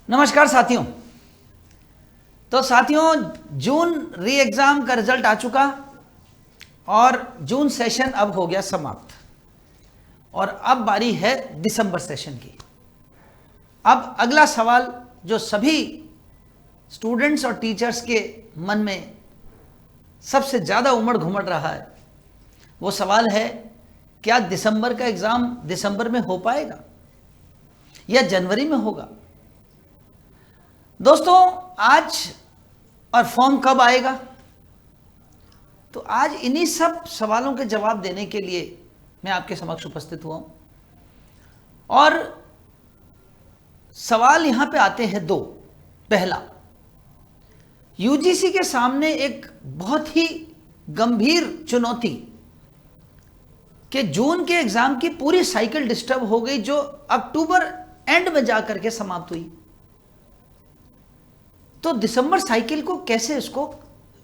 नमस्कार साथियों। तो साथियों, जून री एग्ज़ाम का रिजल्ट आ चुका और जून सेशन अब हो गया समाप्त और अब बारी है दिसंबर सेशन की। अब अगला सवाल जो सभी स्टूडेंट्स और टीचर्स के मन में सबसे ज़्यादा उमड़ घुमड़ रहा है, वो सवाल है क्या दिसंबर का एग्ज़ाम दिसंबर में हो पाएगा या जनवरी में होगा। दोस्तों, आज और फॉर्म कब आएगा, तो आज इन्हीं सब सवालों के जवाब देने के लिए मैं आपके समक्ष उपस्थित हुआ हूं। और सवाल यहां पे आते हैं दो। पहला, यूजीसी के सामने एक बहुत ही गंभीर चुनौती कि जून के एग्जाम की पूरी साइकिल डिस्टर्ब हो गई जो अक्टूबर एंड में जाकर के समाप्त हुई। तो दिसंबर साइकिल को कैसे इसको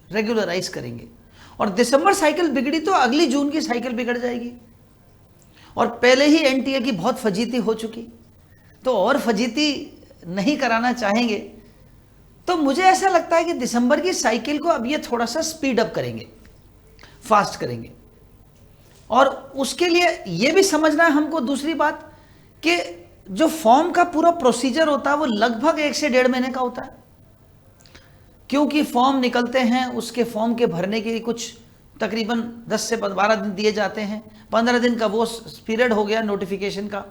रेगुलराइज करेंगे, और दिसंबर साइकिल बिगड़ी तो अगली जून की साइकिल बिगड़ जाएगी। और पहले ही एनटीए की बहुत फजीती हो चुकी, तो और फजीती नहीं कराना चाहेंगे। तो मुझे ऐसा लगता है कि दिसंबर की साइकिल को अब ये थोड़ा सा स्पीड अप करेंगे, फास्ट करेंगे। और उसके लिए ये भी समझना है हमको दूसरी बात कि जो फॉर्म का पूरा प्रोसीजर होता है वो लगभग 1 से 1.5 महीने का होता है, क्योंकि फॉर्म निकलते हैं, उसके फॉर्म के भरने के लिए कुछ तकरीबन 10 से 12 दिन दिए जाते हैं। 15 दिन का वो पीरियड हो गया नोटिफिकेशन का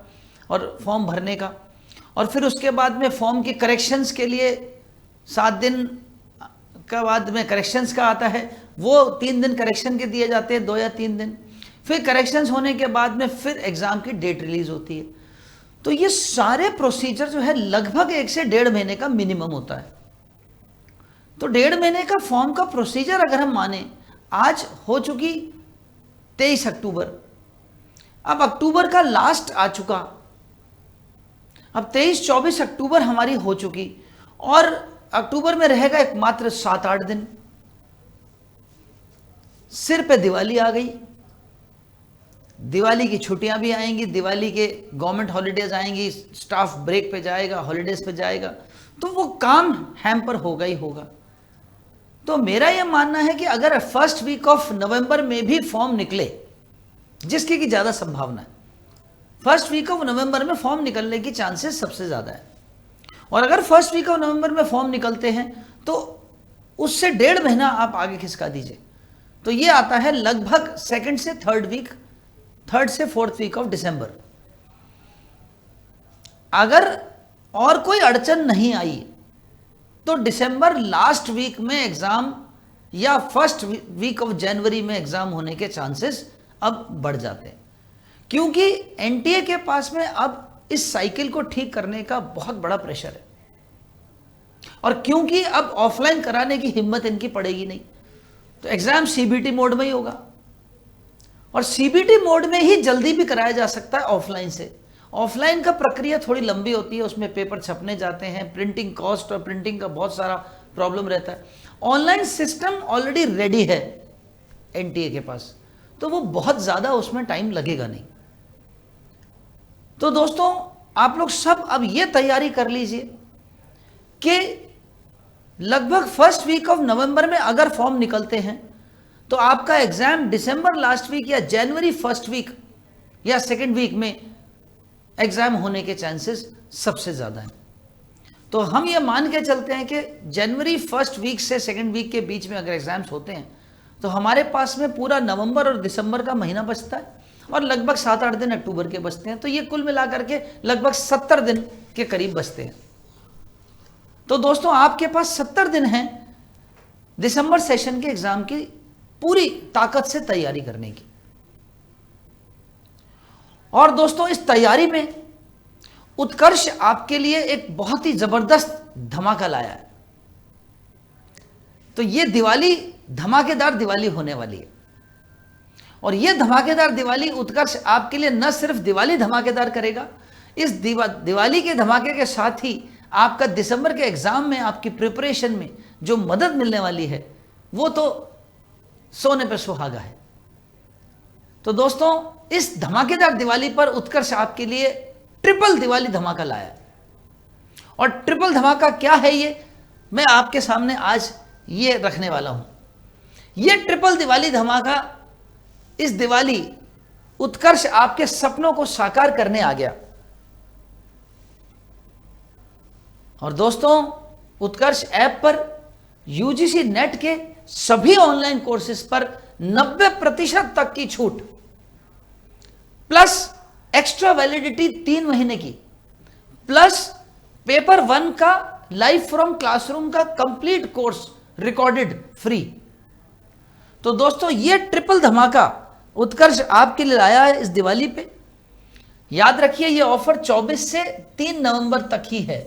और फॉर्म भरने का। और फिर उसके बाद में फॉर्म के करेक्शंस के लिए 7 दिन का बाद में करेक्शंस का आता है, वो 3 दिन करेक्शन के दिए जाते हैं, 2 या 3 दिन। फिर करेक्शंस होने के बाद में फिर एग्ज़ाम की डेट रिलीज होती है। तो ये सारे प्रोसीजर जो है लगभग 1 से 1.5 महीने का मिनिमम होता है। तो 1.5 महीने का फॉर्म का प्रोसीजर अगर हम माने, आज हो चुकी 23 अक्टूबर, अब अक्टूबर का लास्ट आ चुका, अब 23-24 अक्टूबर हमारी हो चुकी और अक्टूबर में रहेगा एक मात्र 7-8 दिन। सिर पे दिवाली आ गई, दिवाली की छुट्टियां भी आएंगी, दिवाली के गवर्नमेंट हॉलीडेज आएंगी, स्टाफ ब्रेक पे जाएगा, हॉलीडेज पे जाएगा, तो वो काम हैम्पर होगा ही होगा। तो मेरा यह मानना है कि अगर फर्स्ट वीक ऑफ नवंबर में भी फॉर्म निकले, जिसकी की ज़्यादा संभावना है, फर्स्ट वीक ऑफ नवंबर में फॉर्म निकलने की चांसेस सबसे ज़्यादा है। और अगर फर्स्ट वीक ऑफ नवंबर में फॉर्म निकलते हैं तो उससे 1.5 महीना आप आगे खिसका दीजिए, तो ये आता है लगभग 2nd से 3rd वीक, 3rd से 4th वीक ऑफ दिसंबर। अगर और कोई अड़चन नहीं आई तो दिसंबर लास्ट वीक में एग्जाम या फर्स्ट वीक ऑफ जनवरी में एग्जाम होने के चांसेस अब बढ़ जाते हैं, क्योंकि एनटीए के पास में अब इस साइकिल को ठीक करने का बहुत बड़ा प्रेशर है। और क्योंकि अब ऑफलाइन कराने की हिम्मत इनकी पड़ेगी नहीं, तो एग्जाम सीबीटी मोड में ही होगा। और सीबीटी मोड में ही जल्दी भी कराया जा सकता है ऑफलाइन से। ऑफलाइन का प्रक्रिया थोड़ी लंबी होती है, उसमें पेपर छपने जाते हैं, प्रिंटिंग कॉस्ट और प्रिंटिंग का बहुत सारा प्रॉब्लम रहता है। ऑनलाइन सिस्टम ऑलरेडी रेडी है एनटीए के पास, तो वो बहुत ज़्यादा उसमें टाइम लगेगा नहीं। तो दोस्तों, आप लोग सब अब ये तैयारी कर लीजिए कि लगभग फर्स्ट वीक ऑफ नवंबर में अगर फॉर्म निकलते हैं तो आपका एग्जाम दिसंबर लास्ट वीक या जनवरी फर्स्ट वीक या 2nd वीक में एग्जाम होने के चांसेस सबसे ज़्यादा हैं। तो हम ये मान के चलते हैं कि जनवरी फर्स्ट वीक से 2nd वीक के बीच में अगर एग्जाम्स होते हैं तो हमारे पास में पूरा नवंबर और दिसंबर का महीना बचता है और लगभग 7-8 दिन अक्टूबर के बचते हैं। तो ये कुल मिलाकर के लगभग 70 दिन के करीब बचते हैं। तो दोस्तों, आपके पास 70 दिन हैं दिसंबर सेशन के एग्जाम की पूरी ताकत से तैयारी करने की। और दोस्तों, इस तैयारी में उत्कर्ष आपके लिए एक बहुत ही जबरदस्त धमाका लाया है। तो ये दिवाली धमाकेदार दिवाली होने वाली है, और ये धमाकेदार दिवाली उत्कर्ष आपके लिए न सिर्फ दिवाली धमाकेदार करेगा, इस दिवाली के धमाके के साथ ही आपका दिसंबर के एग्जाम में आपकी प्रिपरेशन में जो मदद मिलने वाली है वो तो सोने पे सुहागा है। तो दोस्तों, इस धमाकेदार दिवाली पर उत्कर्ष आपके लिए ट्रिपल दिवाली धमाका लाया। और ट्रिपल धमाका क्या है ये मैं आपके सामने आज ये रखने वाला हूं। ये ट्रिपल दिवाली धमाका इस दिवाली उत्कर्ष आपके सपनों को साकार करने आ गया। और दोस्तों, उत्कर्ष ऐप पर यूजीसी नेट के सभी ऑनलाइन कोर्सेज पर 90% तक की छूट, प्लस एक्स्ट्रा वैलिडिटी 3 महीने की, प्लस पेपर 1 का लाइव फ्रॉम क्लासरूम का कंप्लीट कोर्स रिकॉर्डेड फ्री। तो दोस्तों, ये ट्रिपल धमाका उत्कर्ष आपके लिए लाया है इस दिवाली पे। याद रखिए, ये ऑफर 24 से 3 नवंबर तक ही है।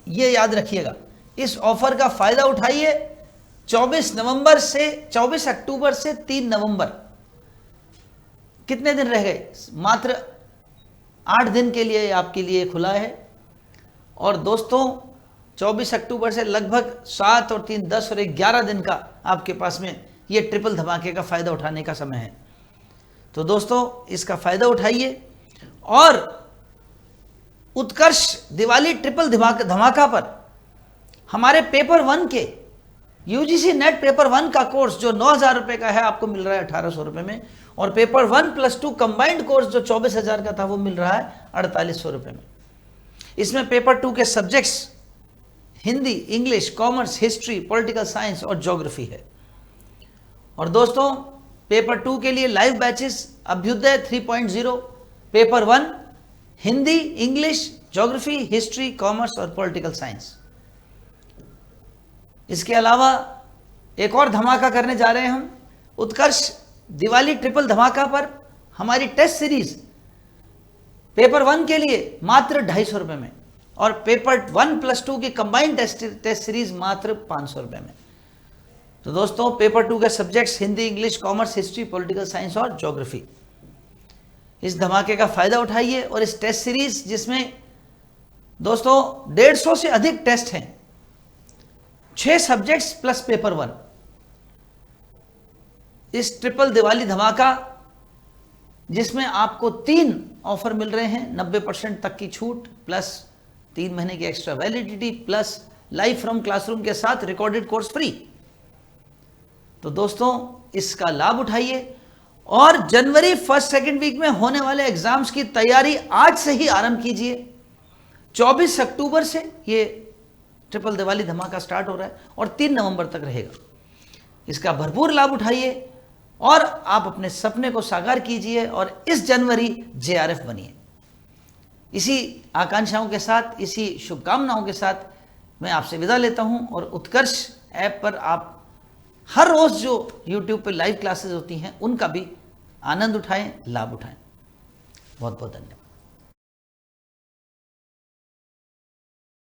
ये याद रखिएगा, इस ऑफर का फायदा उठाइए। 24 अक्टूबर से 3 नवंबर, कितने दिन रह गए? मात्र 8 दिन के लिए आपके लिए खुला है। और दोस्तों, 24 अक्टूबर से लगभग 7 और 3 10 और 11 दिन का आपके पास में ये ट्रिपल धमाके का फायदा उठाने का समय है। तो दोस्तों, इसका फायदा उठाइए और उत्कर्ष दिवाली ट्रिपल धमाका पर हमारे पेपर 1 के यूजीसी नेट पेपर 1 का कोर्स जो 9,000 रुपए का है, आपको मिल रहा है 1,800 रुपए में। और पेपर 1+2 कंबाइंड कोर्स जो 24,000 का था, वो मिल रहा है 4,800 रुपए में। इसमें पेपर 2 के subjects Hindi, English, commerce, history, political science और ज्योग्राफी है। और दोस्तों, पेपर 2 के लिए live batches Abhyuday 3.0, paper 1 Hindi, English, geography, history, commerce और पॉलिटिकल साइंस। इसके अलावा एक और धमाका करने जा रहे हैं हम। उत्कर्ष दिवाली ट्रिपल धमाका पर हमारी टेस्ट सीरीज पेपर 1 के लिए मात्र 250 रुपए में, और पेपर 1+2 की कंबाइंड टेस्ट सीरीज मात्र 500 रुपए में। तो दोस्तों, पेपर 2 के subjects Hindi, English, commerce, history, political science और ज्योग्राफी, इस धमाके का फायदा उठाइए। और इस टेस्ट सीरीज जिसमें दोस्तों 150 से अधिक टेस्ट हैं, 6 सब्जेक्ट्स प्लस पेपर 1, इस ट्रिपल दिवाली धमाका जिसमें आपको 3 ऑफर मिल रहे हैं, 90% तक की छूट, प्लस 3 महीने की extra validity, plus live from classroom के साथ रिकॉर्डेड कोर्स फ्री। तो दोस्तों, इसका लाभ उठाइए और जनवरी 1-2 वीक में होने वाले एग्जाम्स की तैयारी आज से ही आरंभ कीजिए। 24 अक्टूबर से ये ट्रिपल दिवाली धमाका स्टार्ट हो रहा है और 3 नवंबर तक रहेगा। इसका भरपूर लाभ उठाइए और आप अपने सपने को साकार कीजिए और इस जनवरी जेआरएफ बनिए। इसी आकांक्षाओं के साथ, इसी शुभकामनाओं के साथ मैं आपसे विदा लेता हूं। और उत्कर्ष ऐप पर आप हर रोज जो YouTube पे लाइव क्लासेस होती हैं, उनका भी आनंद उठाएं, लाभ उठाएं। बहुत बहुत धन्यवाद।